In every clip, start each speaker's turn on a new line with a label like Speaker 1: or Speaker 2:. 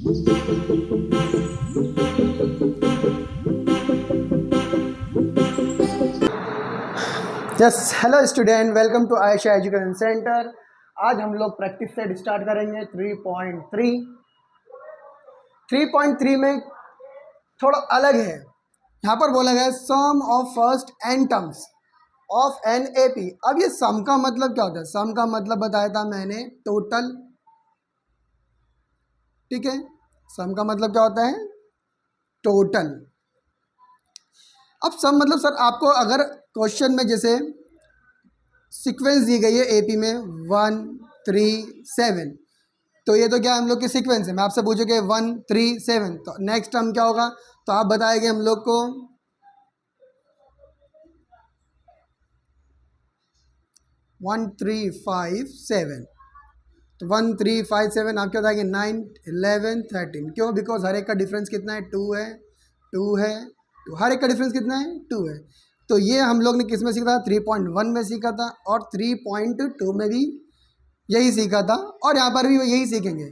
Speaker 1: Yes, hello student, welcome to Ayesha education centre. आज हम लोग प्रैक्टिस सेट स्टार्ट करेंगे 3.3। 3.3 में थोड़ा अलग है। यहाँ पर बोला गया sum of first n terms of an AP. अब ये सम का मतलब क्या होता है? सम का मतलब बताया था मैंने, टोटल। ठीक है, सम का मतलब क्या होता है? टोटल। अब सम मतलब सर आपको अगर क्वेश्चन में जैसे सीक्वेंस दी गई है एपी में 1 3 7, तो ये तो क्या हम लोग की सीक्वेंस है। मैं आपसे पूछूं कि 1 3 7 तो नेक्स्ट टर्म क्या होगा? तो आप बताएंगे हम लोग को 1 3 5 7। तो 1 3 5 7 आप क्या बताएंगे? 9 11 13। क्यों? बिकॉज हर एक का डिफरेंस कितना है? 2 है, 2 है, 2। हर एक का डिफरेंस कितना है? 2 है। तो ये हम लोग ने किस में सीखा था? 3.1 में सीखा था, और 3.2 में भी यही सीखा था, और यहाँ पर भी यही सीखेंगे।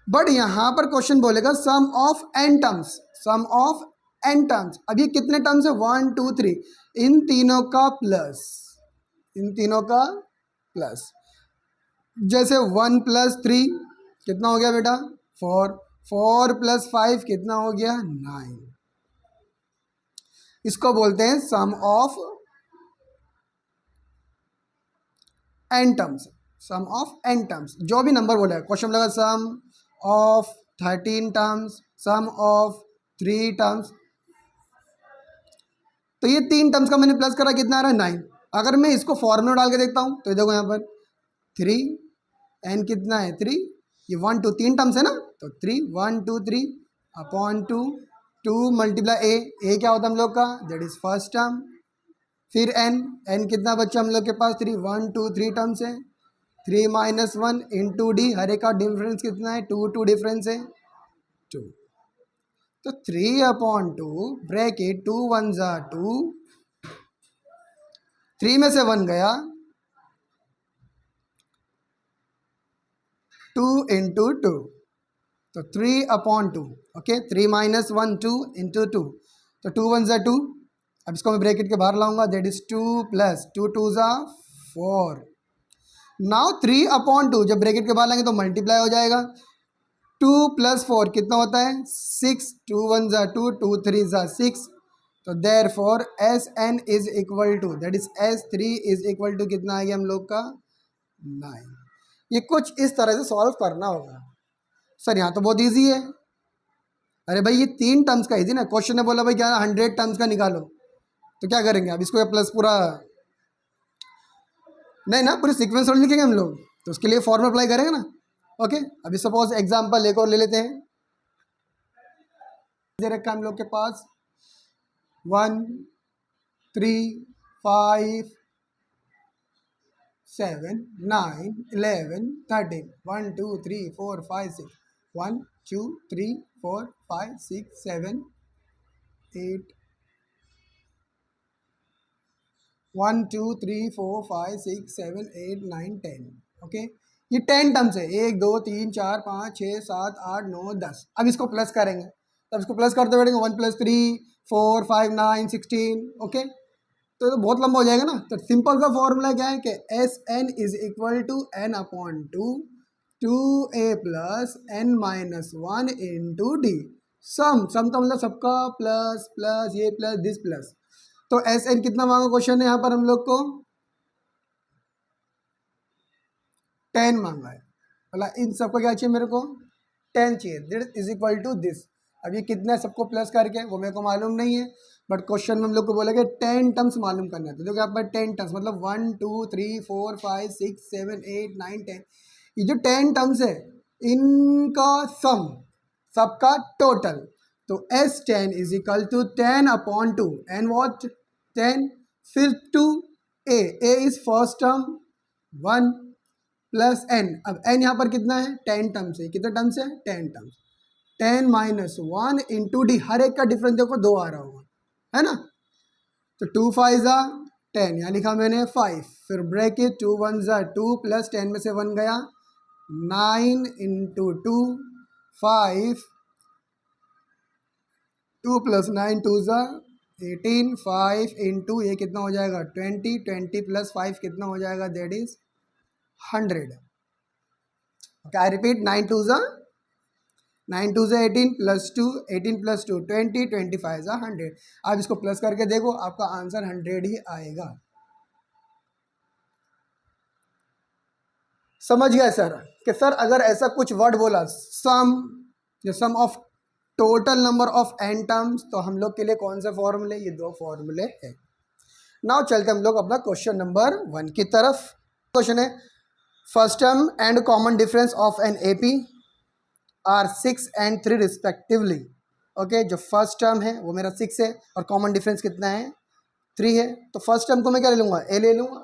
Speaker 1: बट यहाँ पर क्वेश्चन बोलेगा sum of n terms, sum of n terms. अब ये कितने टर्म्स है? 1 2 3, इन तीनों का प्लस, इन तीनों का प्लस। जैसे 1 + 3 कितना हो गया बेटा? 4। 4 + 5 कितना हो गया? 9। इसको बोलते हैं sum of n terms, sum of n terms. जो भी नंबर बोला है, क्वेश्चन लगा sum of 13 terms, sum of 3 terms. तो ये 3 टर्म्स का मैंने प्लस करा, कितना आ रहा है? 9। अगर मैं इसको फॉर्मूला डाल के देखता हूँ तो देखो यहाँ पर 3 एन कितना है? 3। ये 1 2 3 टर्म्स है ना, तो 3 1 2 3 अपॉन 2 2 मल्टीप्लाई ए क्या होता है हम लोग का? That is first term. फिर एन, एन कितना बच्चा हम लोग के पास? 3 1 2 3 टर्म्स है। 3 - 1 इंटू डी, हर एक का डिफरेंस कितना है? 2 2 डिफरेंस है 2। तो 3/2 ब्रैकेट 2 1 ज़ा 2, 3 में से 1 गया, 2 इंटू 2, तो 3/2। ओके, 3 - 1 2 इंटू 2, तो 2 1 ज़ा 2। अब इसको मैं ब्रैकेट के बाहर लाऊंगा, दैट इज 2 + 2 2 ज़ा 4। नाउ 3/2 जब ब्रैकेट के बाहर लाएंगे तो मल्टीप्लाई हो जाएगा। 2 + 4 कितना होता है? 6। 2 1 ज़ा 2, 2 3 ज़ा 6। तो therefore S N is equal to, that is S3 is equal to कितना आ गया हम लोग का? 9। ये कुछ इस तरह से सॉल्व करना होगा। सर यहाँ तो बहुत ईजी है। अरे भाई ये 3 टर्म्स का ईजी ना। क्वेश्चन ने बोला भाई क्या 100 टर्म्स का निकालो, तो क्या करेंगे? अब इसको प्लस पूरा नहीं ना, पूरी सीक्वेंस थोड़ी लिखेंगे हम लोग, तो उसके लिए फॉर्मूला अप्लाई करेंगे ना। ओके, अभी सपोज एग्जांपल एक और ले लेते हैं। दे रखा हम लोग के पास 1 3 5 7 9 11 13, 1 2 3 4 5 6, 1 2 3 4 5 6 7 8, 1 2 3 4 5 6 7 8 9 10। ओके, ये 10 टर्म्स है। 1 2 3 4 5 6 7 8 9 10। अब इसको प्लस करेंगे, तब इसको प्लस करते बैठेंगे। 1 + 3 4 5 9 16। ओके, तो बहुत लंबा हो जाएगा ना। तो सिंपल सा फॉर्मूला क्या है कि S N is equal to n/2 2a + n-1 into d. Sum का मतलब सबका प्लस प्लस, ये प्लस दिस प्लस। तो एस एन कितना मांगा क्वेश्चन है यहाँ पर हम लोग को? 10 मांगा है। मतलब इन सबको क्या चाहिए मेरे को? 10 चाहिए। This is equal to this. अब ये कितना है सबको प्लस करके वो मेरे को मालूम नहीं है, बट क्वेश्चन में हम लोग को बोला कि 10 टर्म्स मालूम करना है। तो देखो यहाँ पर 10 टर्म्स मतलब 1 2 3 4 5 6 7 8 9 10। ये जो 10 टर्म्स है इनका सम, सबका टोटल। तो S10 is equal to 10/2 and what 10। फिर 2 a is first term 1 + n। अब n यहाँ पर कितना है? 10 टर्म्स है। कितने टर्म्स है? 10 टर्म्स। 10 - 1 इंटू डी, हर एक का डिफरेंस देखो 2 आ रहा होगा, है ना। तो 2 5 ज़ा 10, यहाँ लिखा मैंने 5। फिर ब्रैकेट 2 1 ज़ा 2 + 10 में से 1 गया, 9 इंटू 2 5 2 + 9 2 ज़ा 18, 5 इंटू ये कितना हो जाएगा 20, 20 + 5 कितना हो जाएगा that is 100। Okay I repeat 9 2 ज़ा 9 2 ज़ा 18 + 2 18 + 2 20 25 ज़ा 100। आप इसको प्लस करके देखो आपका आंसर 100 ही आएगा। समझ गया सर कि सर अगर ऐसा कुछ वर्ड बोला sum of total number of n terms तो हम लोग के लिए कौन से फॉर्मूले, ये दो फॉर्मूले हैं। नाउ चलते हम लोग अपना क्वेश्चन नंबर 1 की तरफ। क्वेश्चन है first term and common difference of an AP are 6 and 3 respectively. Okay जो फर्स्ट टर्म है वो मेरा 6 है और कॉमन डिफरेंस कितना है 3 है। तो फर्स्ट टर्म को मैं क्या ले लूँगा ए ले लूँगा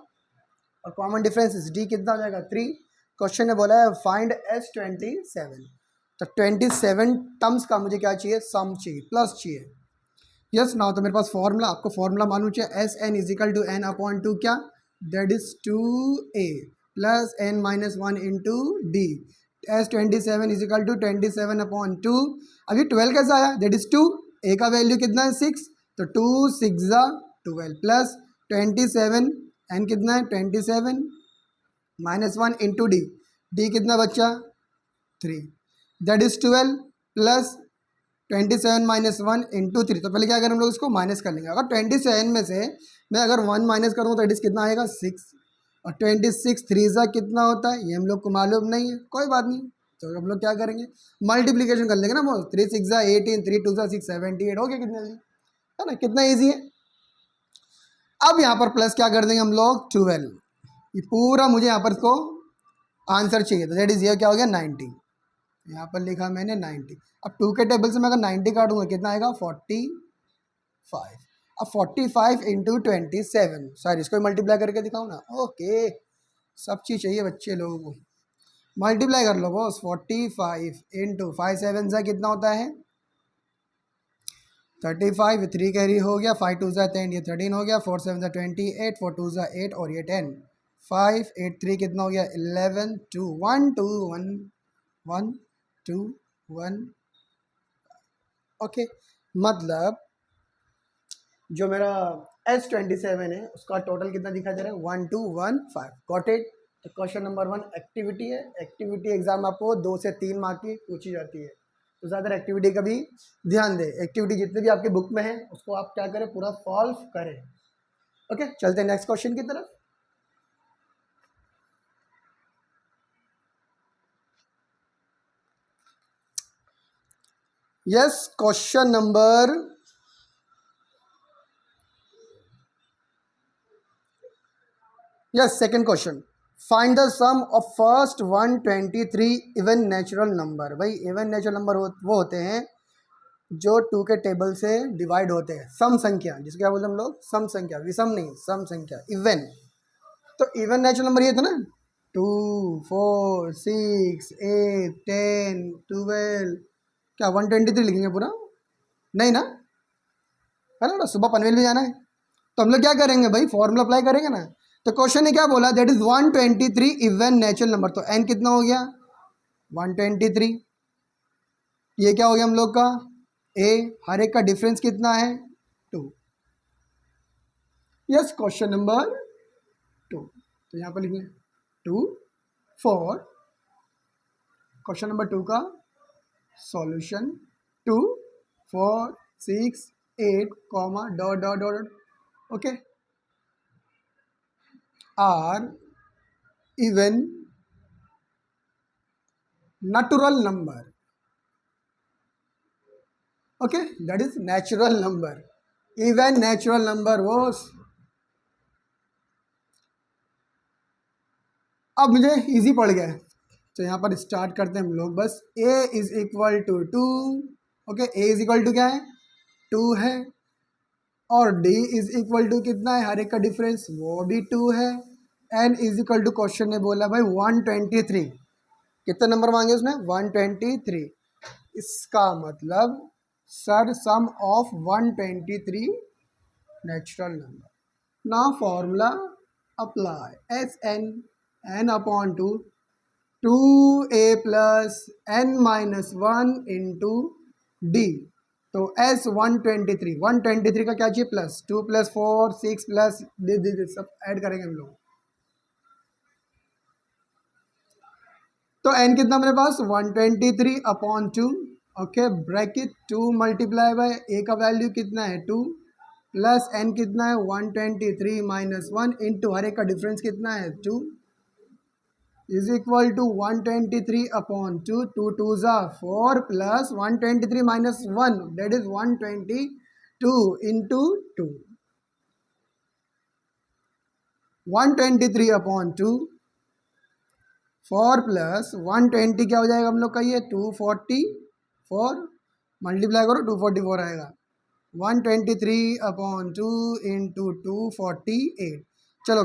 Speaker 1: और कॉमन डिफरेंस इस डी कितना हो जाएगा 3। क्वेश्चन ने बोला है फाइंड S27। तो 27 टर्म्स का मुझे क्या चाहिए सम चाहिए प्लस चाहिए। यस नाउ तो मेरे पास फॉर्मूला, आपको फॉर्मूला मालूम चाहिए SN = n/2 क्या that is 2a + n-1 into D. S27 = 27/2। अभी 12 कैसा आया दैट इज 2, a का वैल्यू कितना है 6 तो 2 6 ज़ा 12 प्लस 27 n कितना है 27 -1 इंटू डी, डी कितना बच्चा 3 दैट इज 12 प्लस 27 - 1 इंटू 3। तो पहले क्या करें हम लोग इसको माइनस कर लेंगे। अगर 27 में से मैं अगर 1 माइनस करूँ तो इट इज़ कितना आएगा 6 और 26 3 ज़ा कितना होता है ये हम लोग को मालूम नहीं है, कोई बात नहीं। तो हम लोग क्या करेंगे मल्टीप्लिकेशन कर लेंगे ना, 3 6 ज़ा 18 3 2 ज़ा 6 78 हो गया कितना है ना, कितना ईजी है। अब यहाँ पर प्लस क्या कर देंगे हम लोग 12, ये पूरा मुझे यहाँ पर इसको आंसर चाहिए तो दैट इज ये क्या हो गया 90। यहाँ पर लिखा मैंने 90। अब 2 के टेबल से मैं अगर 90 काटूंगा कितना आएगा 45। अब 45 इंटू 27 सर इसको मल्टीप्लाई करके दिखाओ ना। ओके सब चीज़ चाहिए बच्चे लोगों को, मल्टीप्लाई कर लो बॉस। 45 इंटू 5 7 सा कितना होता है 35, 3 कैरी हो गया, 5 2 ज़ा 10 ये 13 हो गया, 4 7 ज़ा 28, 4 2 ज़ा 8 और ये 10, 5 8 3 कितना हो गया 11 2 1 2 1 1 2 1। ओके मतलब जो मेरा S27 है उसका टोटल कितना दिखा दे रहा है 1 2 1 5। Got it. तो क्वेश्चन नंबर 1 एक्टिविटी है। एक्टिविटी एग्जाम आपको 2 से 3 मार्क की पूछी जाती है तो ज़्यादा एक्टिविटी का भी ध्यान दें। एक्टिविटी जितने भी आपके बुक में है उसको आप क्या करें पूरा सॉल्व करें। ओके चलते हैं नेक्स्ट क्वेश्चन की तरफ। Yes question number second question find the sum of first 123 even natural number. भाई इवन नेचुरल नंबर वो होते हैं जो 2 के टेबल से डिवाइड होते हैं, सम संख्या जिसको क्या बोलते हैं हम लोग सम संख्या, विषम नहीं सम संख्या इवन। तो इवन नेचुरल नंबर ये था ना 2 4 6 8 10 12 क्या 123 लिखेंगे पूरा नहीं ना, है ना, सुबह पनवेल भी जाना है तो हम लोग क्या करेंगे भाई फॉर्मूला अप्लाई करेंगे ना। तो क्वेश्चन ने क्या बोला that is 123 even natural number. तो n कितना हो गया 123, ये क्या हो गया हम लोग का a, हर एक का डिफरेंस कितना है 2। यस क्वेश्चन नंबर 2 तो यहाँ पर लिखेंगे 2 4 क्वेश्चन नंबर 2 का solution 2 4 6 8 comma dot dot dot okay are even natural number। okay that is natural number, even natural number was। अब मुझे इजी पड़ गया तो यहाँ पर स्टार्ट करते हैं हम लोग बस। a is equal to 2। Okay a is equal to क्या है 2 है और d इज इक्वल टू कितना है हर एक का डिफरेंस वो भी 2 है। n is equal to question ने बोला भाई 123, कितने नंबर मांगे उसने 123। इसका मतलब sir sum of 123 natural number. Now formula apply SN n/2 2a + n - 1 into D तो एस 123 का क्या चाहिए प्लस 2 + 4 6 प्लस दिस सब ऐड करेंगे हम लोग। तो एन कितना मेरे पास 123/2 okay bracket 2 multiply by a का वैल्यू कितना है 2 प्लस एन कितना है 123 - 1 इंटू हर एक का डिफरेंस कितना है 2 इज इक्वल टू 123/2 2 2 ज़ा 4 plus 123 - 1 that is 122 into 2 123/2 4 plus 120 क्या हो जाएगा हम लोग का ये 244 मल्टीप्लाई करो 244 आएगा 123/2 इंटू 248। चलो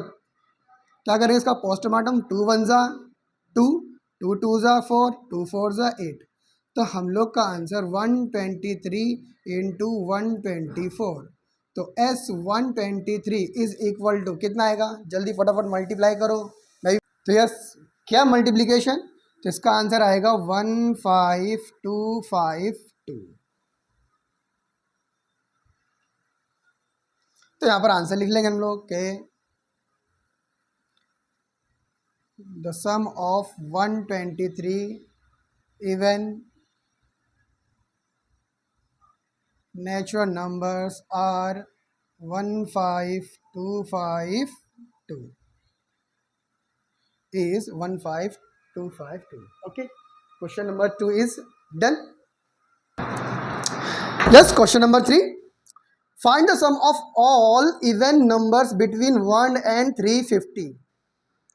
Speaker 1: क्या करेंगे इसका पोस्टमार्टम 2 1 ज़ा 2 2 2 ज़ा 4 2 4 ज़ा 8 तो हम लोग का आंसर 123 इंटू 124 तो S 123 इज इक्वल टू कितना आएगा जल्दी फटाफट मल्टीप्लाई करो भाई। तो यस क्या मल्टीप्लिकेशन तो इसका आंसर आएगा 15252। तो यहाँ पर आंसर लिख लेंगे हम लोग के the sum of 123 even natural numbers are 15252 is 15252 okay question number 2 is done। Yes, question number 3 find the sum of all even numbers between 1 and 350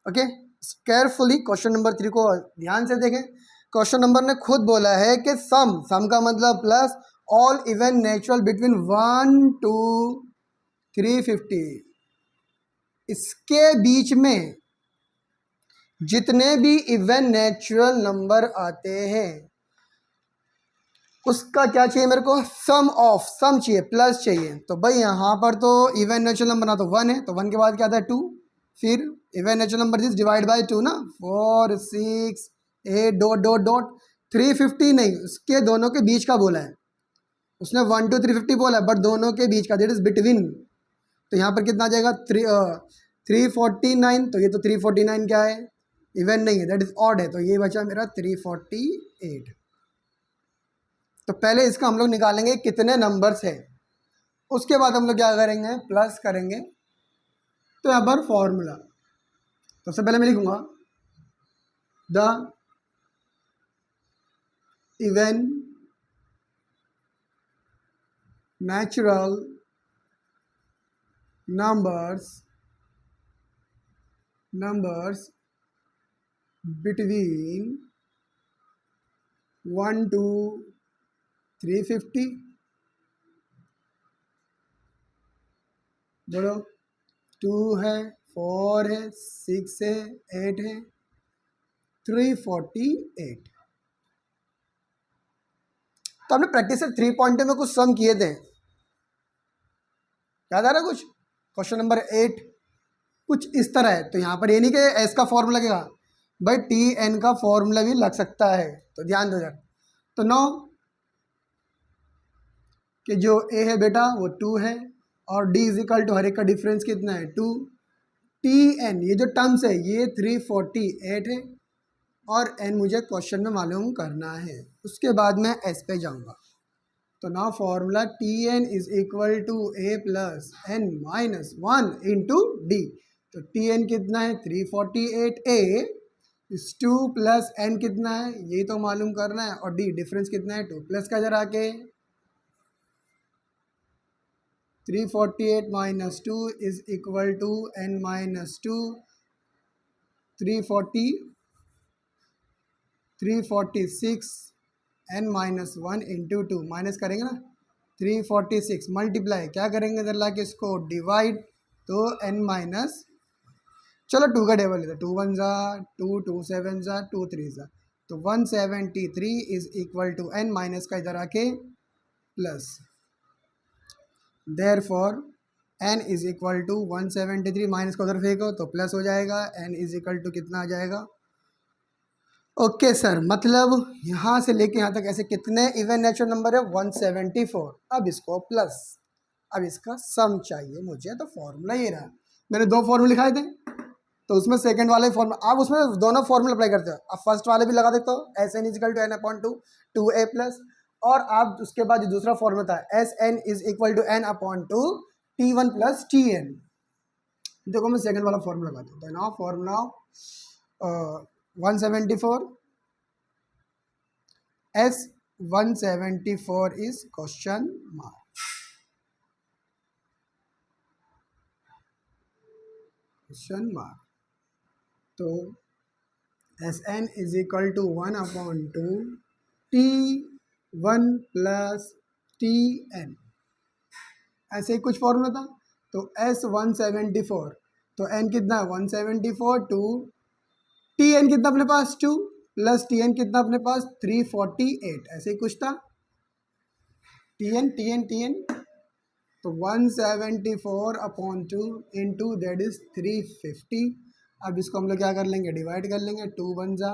Speaker 1: okay carefully question number 3 को ध्यान से देखें। क्वेश्चन नंबर ने खुद बोला है कि सम का मतलब plus all even natural between 1 to 350 इसके बीच में जितने भी इवन नेचुरल नंबर आते हैं उसका क्या चाहिए मेरे को सम चाहिए प्लस चाहिए। तो भाई यहाँ पर तो इवन नेचुरल नंबर ना तो 1 है तो 1 के बाद क्या आता है 2 फिर even natural number is divide by 2 ना 4 6 8 डॉट डॉट डॉट 350 नहीं उसके दोनों के बीच का बोला है उसने 1 to 350 बोला है बट दोनों के बीच का दैट इज बिटवीन। तो यहाँ पर कितना आ जाएगा 349 तो ये तो 349 क्या है इवन नहीं है दैट इज ऑड है तो ये बचा मेरा 348। तो पहले इसका हम लोग निकालेंगे कितने नंबर्स है उसके बाद हम लोग क्या करेंगे प्लस करेंगे। तो यहाँ पर फॉर्मूला सबसे पहले मैं लिखूंगा the even natural numbers between 1 to 350 बोलो 2 है 4 है 6 है 8 है 348। तो हमने प्रैक्टिस से 3 पॉइंट में कुछ सम किए थे याद आ रहा कुछ क्वेश्चन नंबर 8 कुछ इस तरह है। तो यहाँ पर ये नहीं कि एस का फॉर्मूला लगेगा भाई टी एन का फॉर्मूला भी लग सकता है तो ध्यान दो यार। तो 9 कि जो ए है बेटा वो 2 है और डी इज इक्वल टू हर एक का डिफरेंस कितना है 2 टी एन ये जो टर्म्स है ये 348 है और एन मुझे क्वेश्चन में मालूम करना है उसके बाद मैं एस पे जाऊंगा। तो ना formula T N is equal to A plus N minus 1 into D. तो टी एन कितना है 348 ए इस 2 प्लस एन कितना है ये तो मालूम करना है और डी डिफरेंस कितना है 2 प्लस का जरा के 348 minus 2 is equal to n minus 2 346 n minus 1 into 2 minus करेंगे ना 346 मल्टीप्लाई क्या करेंगे इधर ला के इसको डिवाइड तो n माइनस चलो 2 का टेबल है 2 1 ज़ा 2 2 7 ज़ा 2 3 ज़ा तो 173 is equal to n minus का इधर आके plus Therefore n is equal to 173 minus को उधर फेंको तो प्लस हो जाएगा n इज इक्वल टू कितना आ जाएगा ओके सर, मतलब यहाँ से लेके यहाँ तक ऐसे कितने इवन नेचुरल नंबर है? 174। अब इसको प्लस, अब इसका सम चाहिए मुझे, तो फॉर्मूला ये रहा। मैंने दो फॉर्मूले लिखाए थे, तो उसमें सेकंड वाले फॉर्मूला, आप उसमें दोनों फॉर्मूला अप्लाई करते हो। अब फर्स्ट वाले भी लगा देते हो, S N is equal to N upon two, two A plus, और आप उसके बाद जो दूसरा फॉर्मूला था S N is equal to N upon two T one plus T N. देखो मैं सेकंड वाला फॉर्मूला लगाता हूँ। तो now formula 174, S 174 is question mark, question mark. तो S N is equal to 1/2 T one plus T N, ऐसे ही कुछ फॉर्मूला था। तो एस 174, तो एन कितना है 174, टू टी एन कितना अपने पास 2, प्लस टी एन कितना अपने पास 348, ऐसे ही कुछ था। टी एन तो 174/2 इंटू दैट इज 350। अब इसको हम लोग क्या कर लेंगे? डिवाइड कर लेंगे। 2 1 जा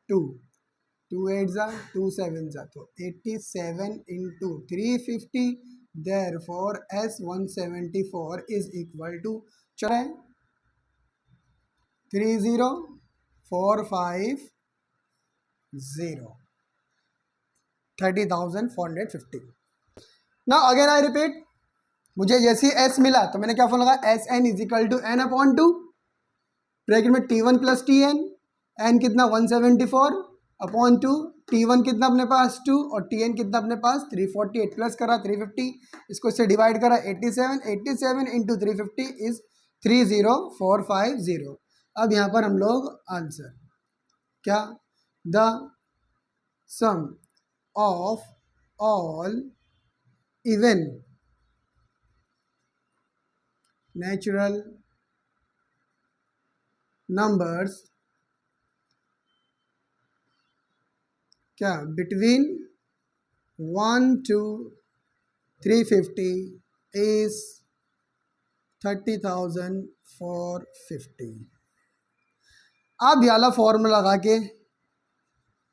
Speaker 1: 2, 2 8 जा 2 7 जा, तो 87 into 350। Therefore S 174 is equal to, चले 30450, 30,450। ना अगेन आई रिपीट, मुझे जैसे एस मिला तो मैंने क्या फॉर्मूला लगाया? S N is equal to N upon two, bracket में T one plus T N, N कितना 174 अपॉन टू, टी वन कितना अपने पास 2 और टी एन कितना अपने पास 348, प्लस करा 350, इसको इससे डिवाइड करा 87, 87 इंटू 350 इज 30450। अब यहाँ पर हम लोग आंसर क्या, the sum of all even natural numbers क्या बिटवीन 1 to 350 इज 30,450। आप ये वाला फॉर्मूला लगा के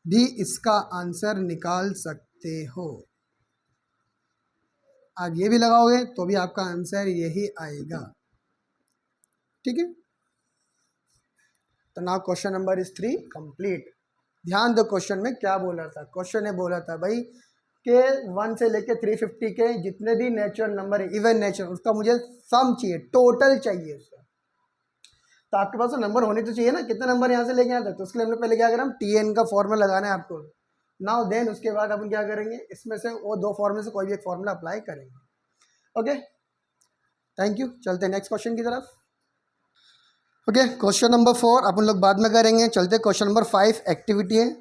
Speaker 1: भी इसका आंसर निकाल सकते हो। आप ये भी लगाओगे तो भी आपका आंसर यही आएगा, ठीक है। तो now question number is 3 complete. ध्यान दो क्वेश्चन में क्या बोला था। क्वेश्चन ने बोला था भाई के 1 से लेके 350 के जितने भी नेचुरल नंबर है, इवन नेचुरल, उसका मुझे सम चाहिए, टोटल चाहिए उसका। तो आपके पास तो नंबर होने तो चाहिए ना, कितने नंबर यहाँ से लेके आते हैं। तो उसके लिए हमने पहले क्या करें, हम टी एन का फॉर्मूला लगाना है आपको। नाउ देन उसके बाद अपन क्या करेंगे, इसमें से वो दो फॉर्मूले से कोई भी एक फॉर्मूला अप्लाई करेंगे। Okay, thank you. चलते हैं नेक्स्ट क्वेश्चन की तरफ। ओके, क्वेश्चन नंबर 4 अपन लोग बाद में करेंगे। चलते क्वेश्चन नंबर 5 एक्टिविटी है।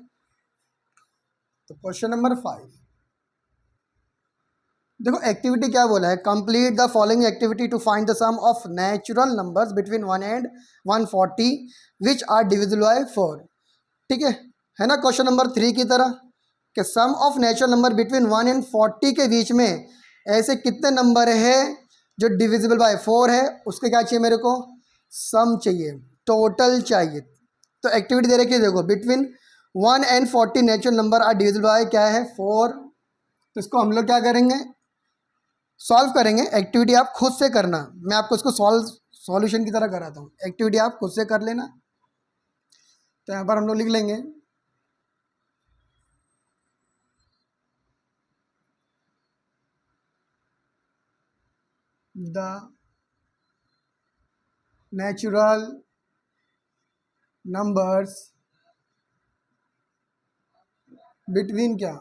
Speaker 1: तो क्वेश्चन नंबर 5 देखो, एक्टिविटी क्या बोला है, complete the following activity to find the sum of natural numbers between 1 and 140 which are divisible by 4। ठीक है ना, क्वेश्चन नंबर 3 की तरह कि sum of natural number between 1 and 40 के बीच में ऐसे कितने नंबर है जो डिविजिबल बाय 4 है, उसके क्या चाहिए मेरे को, सम चाहिए, टोटल चाहिए। तो एक्टिविटी दे रखी है, देखो between 1 and 40 natural number are divisible by क्या है 4। तो इसको हम लोग क्या करेंगे, सॉल्व करेंगे। एक्टिविटी आप खुद से करना, मैं आपको इसको सॉल्यूशन की तरह कराता हूँ, एक्टिविटी आप खुद से कर लेना। तो यहाँ पर हम लोग लिख लेंगे द नेचुरल नंबर्स बिटवीन क्या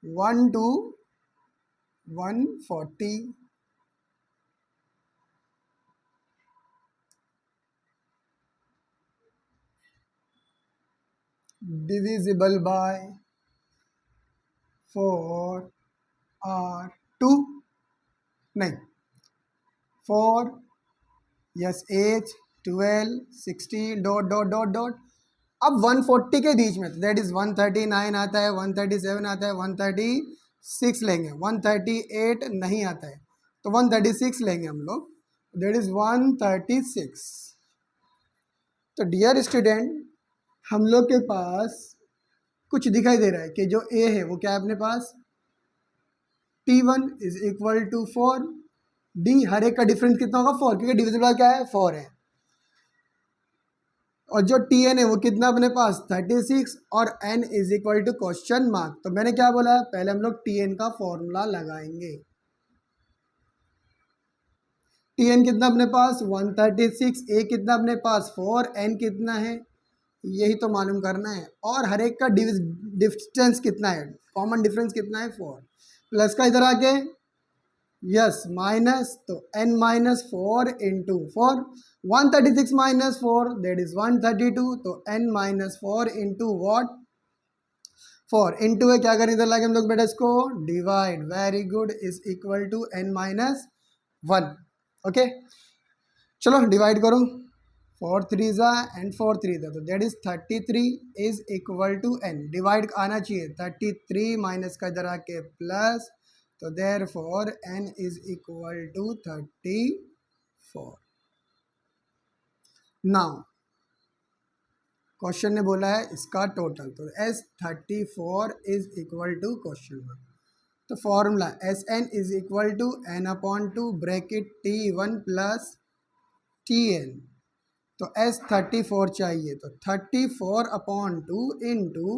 Speaker 1: 1 to 140 divisible by 4 are 2, नहीं 4, yes 8, 12, 16 dot dot dot dot. अब 140 के बीच में, तो दैट इज 139 आता है, 137 आता है, 136 लेंगे, 138 नहीं आता है तो 136 लेंगे हम लोग, दैट इज 136। तो डियर स्टूडेंट, हम लोग के पास कुछ दिखाई दे रहा है कि जो ए है वो क्या है अपने पास, T1 is equal to 4, D हर एक का डिफरेंस कितना होगा 4, क्योंकि डिविजिबल क्या है 4 है, और जो Tn है वो कितना अपने पास 36, और n is equal to question mark. तो मैंने क्या बोला, पहले हम लोग Tn का फॉर्मूला लगाएंगे। Tn कितना अपने पास 136, a कितना अपने पास 4, n कितना है यही तो मालूम करना है, और हर एक का डिस्टेंस कितना है, कॉमन डिफरेंस कितना है 4, प्लस का इधर आके यस माइनस, तो n minus 4 into 4, 136 minus 4 that is 132, तो n minus 4 into what 4 into है, क्या करें इधर लाके हम लोग बेटा इसको divide, very good, is equal to n minus 1। Okay चलो डिवाइड करो, 4 3 ज़ा एंड 4 3 ज़ा, तो that is 33 is equal to n, divide आना चाहिए 33 माइनस का इधर आके प्लस, तो therefore n is equal to 34। Now question ने बोला है इसका टोटल, तो S34 is equal to question mark, तो formula Sn is equal to n upon two bracket T1 plus Tn, तो S34 चाहिए, तो 34 अपॉन 2 इंटू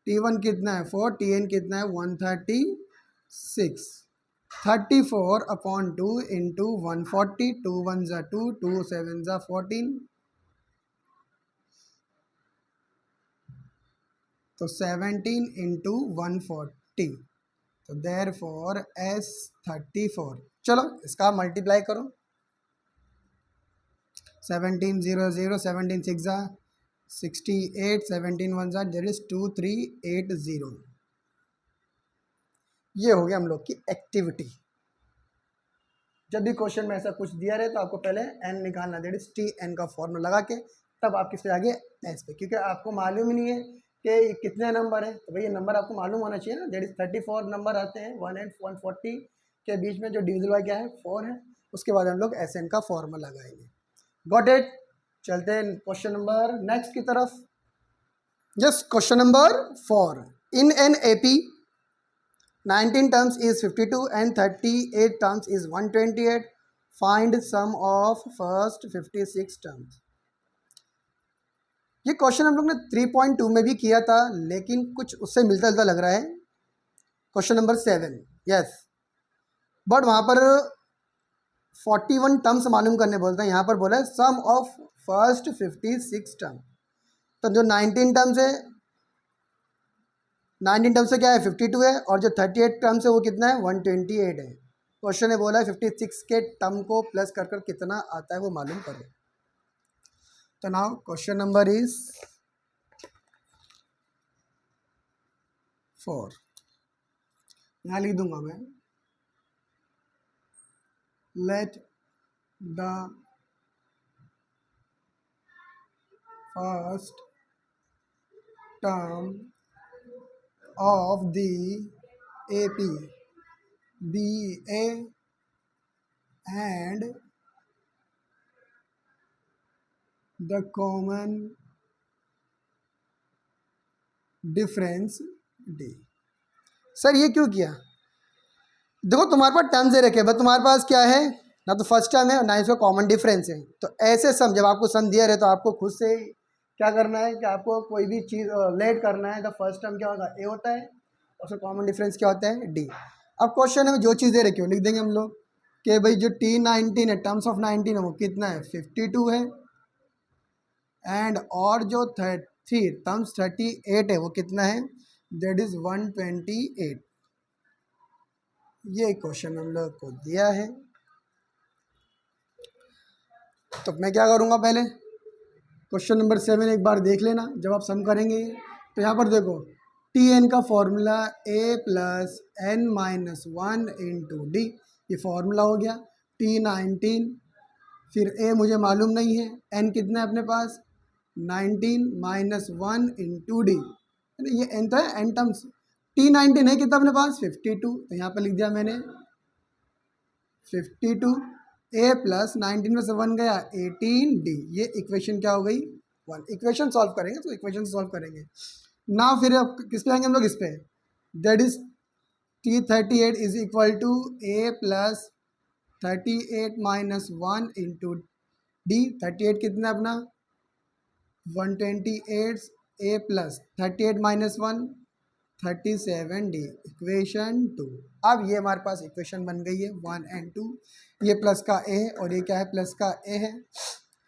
Speaker 1: T1 कितना है 4, Tn कितना है 136, 34 अपॉन 2 इंटू 140, 2 1 ज़ा 2, 2 7 ज़ा 14, तो 17 इंटू 140, तो देयरफॉर S34, चलो इसका मल्टीप्लाई करो, 17 0 0, 17 6 ज़ा 68, 17 1 ज़ा देयर इज 2380। ये हो गया हम लोग की एक्टिविटी। जब भी क्वेश्चन में ऐसा कुछ दिया रहे तो आपको पहले n निकालना, दैट इज Tn का फॉर्मूला लगा के तब आप किससे आगे s पे, क्योंकि आपको मालूम ही नहीं है कि कितने नंबर है, तो भाई ये नंबर आपको मालूम होना चाहिए ना, दैट इज 34 नंबर आते हैं 1 एंड 140 के बीच में, जो डिविजिबल क्या है 4 है, उसके बाद हम लोग Sn का फॉर्मूला लगाएंगे। गॉट इट, चलते हैं क्वेश्चन नंबर नेक्स्ट की तरफ। Just question number 4, in an AP 19 terms is 52 and 38 terms is 128. Find sum of first 56 terms. ये क्वेश्चन हम लोग ने 3.2 में भी किया था, लेकिन कुछ उससे मिलता जुलता लग रहा है, क्वेश्चन नंबर 7, यस, बट वहाँ पर 41 टर्म्स मालूम करने बोलते हैं, यहाँ पर बोला है सम ऑफ फर्स्ट 56 टर्म, तो जो 19 टर्म्स है 19 टर्म से क्या है 52 है, और जो 38 टर्म से वो कितना है 128 है। क्वेश्चन ने बोला है 56 के टर्म को प्लस कर कर कितना आता है वो मालूम करो। तो नाउ क्वेश्चन नंबर इज 4, यहाँ लिख दूंगा मैं, let the first term of the AP be A and the common difference D। Sir ये क्यों किया, देखो तुम्हारे पास टर्म्स दे रखे, बस तुम्हारे पास क्या है, ना तो फर्स्ट टर्म है ना इसका कॉमन डिफरेंस है, तो ऐसे सम जब आपको सम दिया रहे तो आपको खुद से क्या करना है कि आपको कोई भी चीज़ लेट करना है, तो फर्स्ट टर्म क्या होगा ए होता है, और उसका कॉमन डिफरेंस क्या होता है डी। अब क्वेश्चन में जो चीज़ दे रखी हो लिख देंगे हम लोग कि भाई जो T19 है टर्म्स ऑफ 19 है वो कितना है 52 है, एंड और जो टर्म्स 38 है वो कितना है दैट इज 128। ये क्वेश्चन हम लोग को दिया है, तो मैं क्या करूँगा पहले क्वेश्चन नंबर 7 एक बार देख लेना जब आप सम करेंगे। तो यहाँ पर देखो Tn का formula a plus n minus 1 into D, ये फॉर्मूला हो गया। T19 फिर a मुझे मालूम नहीं है, n कितना है अपने पास 19 माइनस 1 इंटू डी, ये n तो है n टर्म्स, T19 है कितना अपने पास 52, तो यहाँ पर लिख दिया मैंने 52, a प्लस 19 में से 1 गया 18 डी, ये इक्वेशन क्या हो गई 1। इक्वेशन सॉल्व करेंगे तो इक्वेशन सॉल्व करेंगे, ना फिर अब किस पे आएंगे हम लोग, इस पे, that is T38 is equal to A plus 38 minus 1 into D. 38 कितना अपना 128, A plus 38 minus 1 37D, equation 2। अब ये हमारे पास इक्वेशन बन गई है 1 एंड 2। ये प्लस का A है और ये क्या है, प्लस का A है।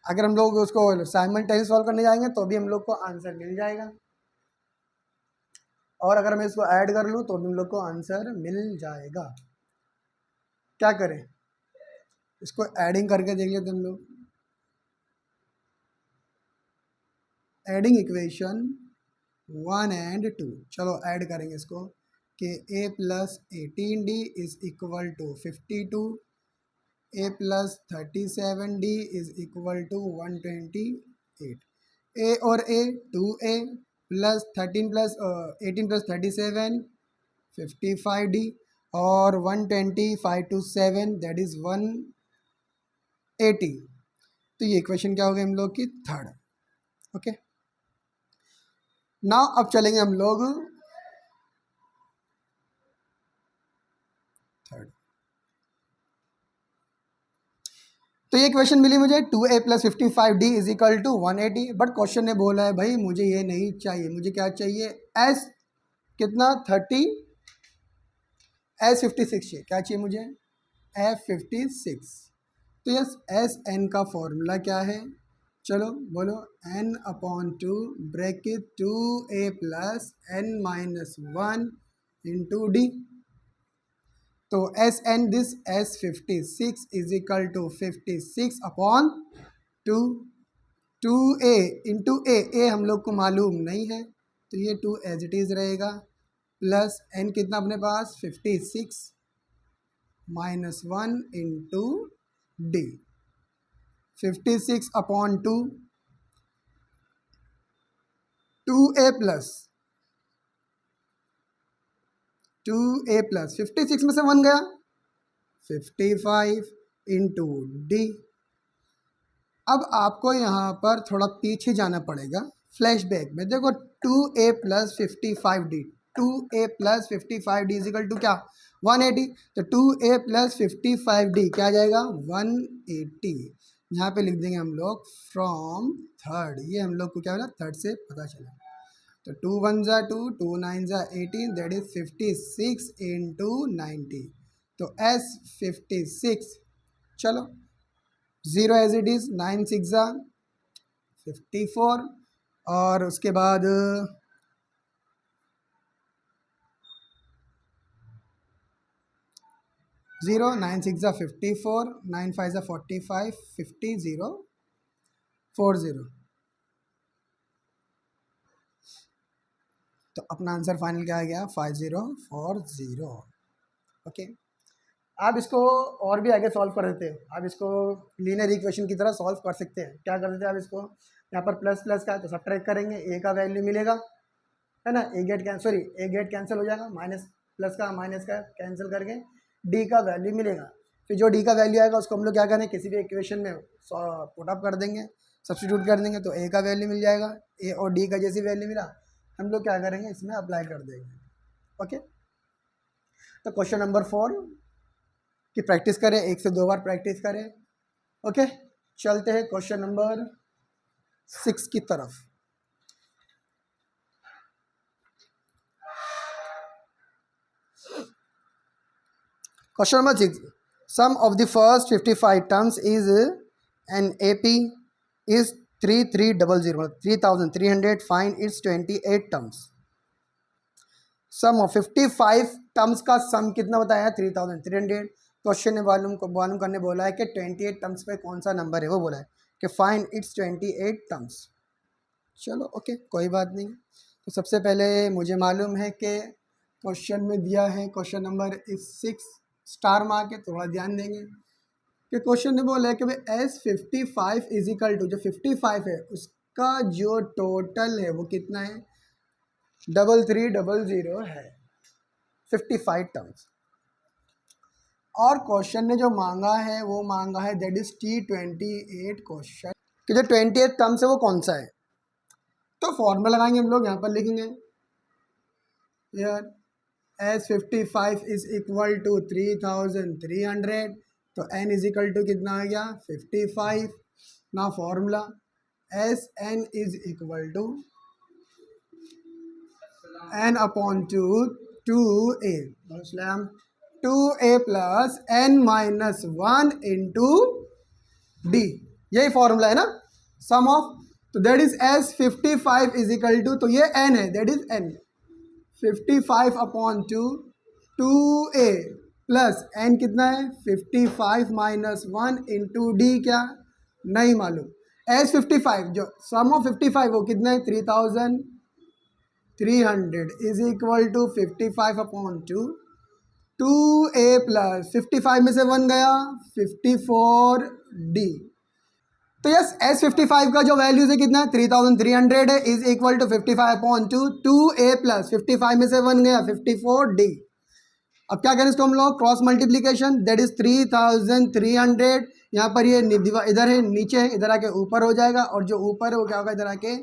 Speaker 1: अगर हम लोग उसको साइमल्टेनियस सॉल्व करने जाएंगे तो भी हम लोग को आंसर मिल जाएगा, और अगर मैं इसको ऐड कर लूँ तो भी हम लोग को आंसर मिल जाएगा। क्या करें, इसको एडिंग करके देख लेते हम लोग। एडिंग इक्वेशन 1 एंड 2, चलो ऐड करेंगे इसको कि A plus 18D is equal to 52, A plus 37D is equal to 128। A और A 2A plus 13 plus 18 plus 37 55D, और 125 टू 7 दैट इज़ 180। तो ये इक्वेशन क्या हो गई हम लोग की, थर्ड। ओके, नाउ अब चलेंगे हम लोग थर्ड। तो ये क्वेश्चन मिली मुझे 2A plus 55D is equal to 180, but question ने बोला है भाई मुझे ये नहीं चाहिए, मुझे क्या चाहिए, S कितना 30, S56 चाहिए। क्या चाहिए मुझे, F56। तो यस SN का फॉर्मूला क्या है, चलो बोलो, N upon 2 bracket 2A plus N minus 1 into D। तो SN this S56 is equal to 56 upon 2, 2A into A हम लोग को मालूम नहीं है तो ये 2 एज इट इज़ रहेगा, प्लस N कितना अपने पास 56 minus 1 into D। 56 upon 2, 2A plus 2A plus 56 में से 1 गया 55 इंटू D। अब आपको यहाँ पर थोड़ा पीछे जाना पड़ेगा फ्लैशबैक में। देखो 2A plus 55D, 2A plus 55D is equal to क्या 180। तो 2A प्लस 55D क्या आ जाएगा 180। यहाँ पे लिख देंगे हम लोग फ्रॉम थर्ड, ये हम लोग को क्या होगा थर्ड से पता चला। तो 2 1 ज़ा 2, 2 9 ज़ा 18 दैट इज 56 इंटू 90। तो S56, चलो 0 एज इट इज़, 9 6 ज़ा 54, और उसके बाद 0 9 6 ज़ा 54, 9 5 ज़ा 45, 50 0 40। तो अपना आंसर फाइनल क्या आ गया 5040। ओके, आप इसको और भी आगे सॉल्व कर देते हैं, आप इसको लीनियर इक्वेशन की तरह सॉल्व कर सकते हैं। क्या कर देते हैं आप इसको, यहाँ पर प्लस प्लस का है तो सब्ट्रैक्ट करेंगे, ए का वैल्यू मिलेगा है ना, ए गेट कैंसिल हो जाएगा, माइनस प्लस का माइनस का कैंसिल करके डी का वैल्यू मिलेगा। फिर जो डी का वैल्यू आएगा उसको हम लोग क्या करें, किसी भी इक्वेशन में पुट अप कर देंगे, सब्सटीट्यूट कर देंगे, तो ए का वैल्यू मिल जाएगा। ए और डी का जैसी वैल्यू मिला हम लोग क्या करेंगे, इसमें अप्लाई कर देंगे। ओके, तो क्वेश्चन नंबर 4 की प्रैक्टिस करें, 1 से 2 बार प्रैक्टिस करें। ओके, चलते हैं क्वेश्चन नंबर 6 की तरफ। Question number 6, sum of the first 55 terms is an AP is 3300, 3300, find its 28 terms. Sum of 55 terms का सम कितना बताया 3300। क्वेश्चन ने मालूम करने बोला है कि 28 टर्म्स पे कौन सा नंबर है, वो बोला है कि फाइंड इट्स 28 टर्म्स। चलो ओके, कोई बात नहीं। तो सबसे पहले मुझे मालूम है कि क्वेश्चन में दिया है, क्वेश्चन नंबर इस 6 स्टार मार्क है, थोड़ा ध्यान देंगे कि क्वेश्चन ने बोला है कि भाई S55 इजिकल टू, जो 55 है उसका जो टोटल है वो कितना है 3300 है, 55 टर्म्स। और क्वेश्चन ने जो मांगा है वो मांगा है दैट इज T28 क्वेश्चन कि जो 28 टर्म्स है वो कौन सा है। तो फॉर्मूला लगाएंगे हम लोग, यहाँ पर लिखेंगे यार एस 55 इज इक्वल टू 3300, तो एन इज इक्वल टू कितना आ गया 55 ना formula S N is equal to N upon two a स्लैम 2a plus N minus 1 into D, यही फॉर्मूला है ना सम ऑफ, तो that is S 55 is equal to, तो ये एन है that is N 55 upon two A plus N कितना है 55 माइनस 1 इंटू डी क्या नहीं मालूम। एस 55 जो सम ऑफ 55 वो कितना है 3300 is equal to 55 upon two A plus 55 में से 1 गया 54 डी। तो यस एस 55 का जो वैल्यूज है कितना है 3300 है is equal to 55 upon two A plus 55 में से 1 गया 54 डी। अब क्या करें इसको हम लोग क्रॉस मल्टीप्लीकेशन दैट इज 3300, यहाँ पर ये इधर है नीचे है इधर आके ऊपर हो जाएगा और जो ऊपर है वो क्या होगा इधर आके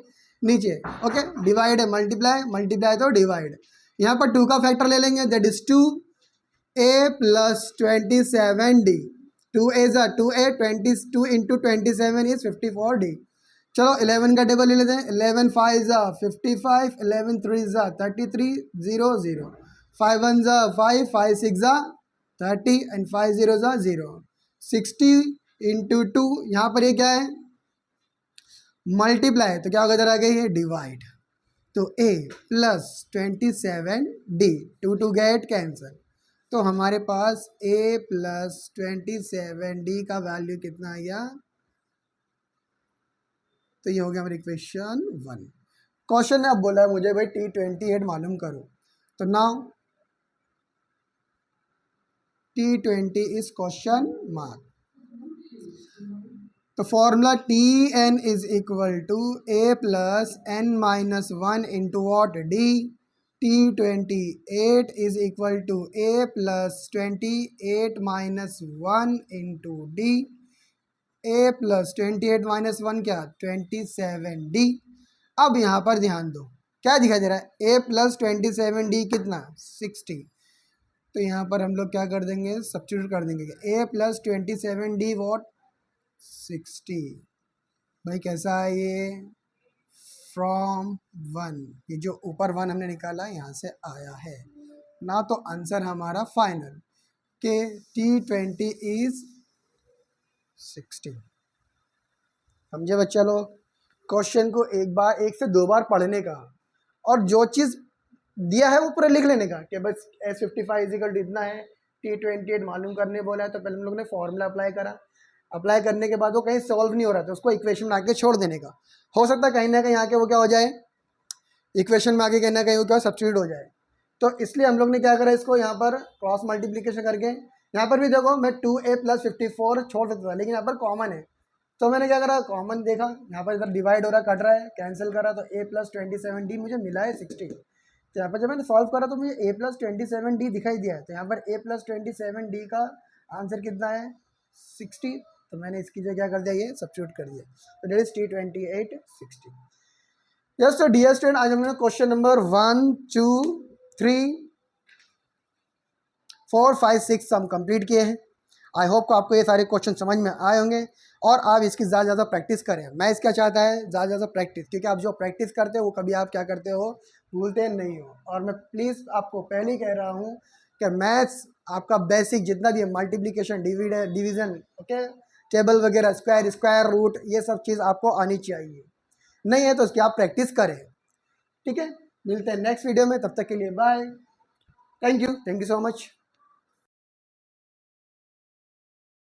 Speaker 1: नीचे। ओके डिवाइड है मल्टीप्लाई तो डिवाइड, यहाँ पर 2 का फैक्टर ले लेंगे that is 2a plus 27 D, 2a 2a 22 into 27 is 54 D. चलो 11 का टेबल ले लेते हैं 11 5 55 11 3 33 0 0 5 1 5 5 6 30 एंड 5 0 0 60 इंटू 2, यहाँ पर ये क्या है मल्टीप्लाई, तो क्या होगा इधर आ गई है डिवाइड, तो a plus 27 D 2 get cancel, तो हमारे पास a प्लस 27 डी का वैल्यू कितना आ गया, तो ये हो गया हमारी इक्वेशन 1। क्वेश्चन ने अब बोला है मुझे भाई T28 मालूम करो, तो now T20 is question mark, तो formula Tn is equal to a plus n minus 1 into what D, T28 is equal to a plus 28 minus 1 into D, a plus 28 minus 1 क्या 27 डी। अब यहाँ पर ध्यान दो क्या दिखाई दे रहा है a प्लस 27 डी कितना 60, तो यहाँ पर हम लोग क्या कर देंगे सब्स्टिट्यूट कर देंगे a प्लस 27 डी वॉट 60, भाई कैसा है ये फ्रॉम 1, ये जो ऊपर 1 हमने निकाला यहाँ से आया है ना, तो आंसर हमारा फाइनल के T20 इज 60। समझे बच्चा लोग, क्वेश्चन को एक से दो बार पढ़ने का और जो चीज़ दिया है वो पूरा लिख लेने का कि बस S55 इजिकल इतना है, T28 मालूम करने बोला है, तो पहले हम लोग ने फॉर्मूला अप्लाई करने के बाद वो कहीं सॉल्व नहीं हो रहा था उसको इक्वेशन में आके छोड़ देने का, हो सकता है कहीं ना कहीं आके वो क्या हो जाए इक्वेशन में आके कहीं ना कहीं वो क्या सब्स्टिट्यूट हो जाए, तो इसलिए हम लोग ने क्या करा इसको यहाँ पर क्रॉस मल्टीप्लिकेशन करके, यहाँ पर भी देखो मैं 2a प्लस 54 छोड़ सकता था लेकिन यहाँ पर कॉमन है, तो मैंने क्या करा कॉमन देखा, यहाँ पर इधर डिवाइड हो रहा कट रहा है कैंसिल करा, तो a प्लस 27 डी मुझे मिला है 60, तो यहाँ पर जब मैंने सॉल्व करा तो मुझे a प्लस 27 डी दिखाई दिया है, तो यहाँ पर a प्लस 27 डी का आंसर कितना है 60, तो मैंने इसकी जगह क्या कर दिया ये सब्स्टिट्यूट कर दिया, तो डेट इज T28 60। यस तो डियर स्टूडेंट आज हमने क्वेश्चन नंबर 1 2 3 4 5 6 हम कंप्लीट किए हैं। आई होप को आपको ये सारे क्वेश्चन समझ में आए होंगे और आप इसकी ज़्यादा प्रैक्टिस करें। मैं इसका चाहता है ज़्यादा प्रैक्टिस, क्योंकि आप जो प्रैक्टिस करते हो वो कभी आप क्या करते हो भूलते नहीं हो। और मैं प्लीज़ आपको पहले ही कह रहा हूँ कि मैथ्स आपका बेसिक जितना भी है मल्टीप्लिकेशन डिवीज़न ओके टेबल वगैरह स्क्वायर रूट ये सब चीज़ आपको आनी चाहिए, नहीं है तो उसकी आप प्रैक्टिस करें। ठीक है, मिलते हैं नेक्स्ट वीडियो में, तब तक के लिए bye, thank you so much.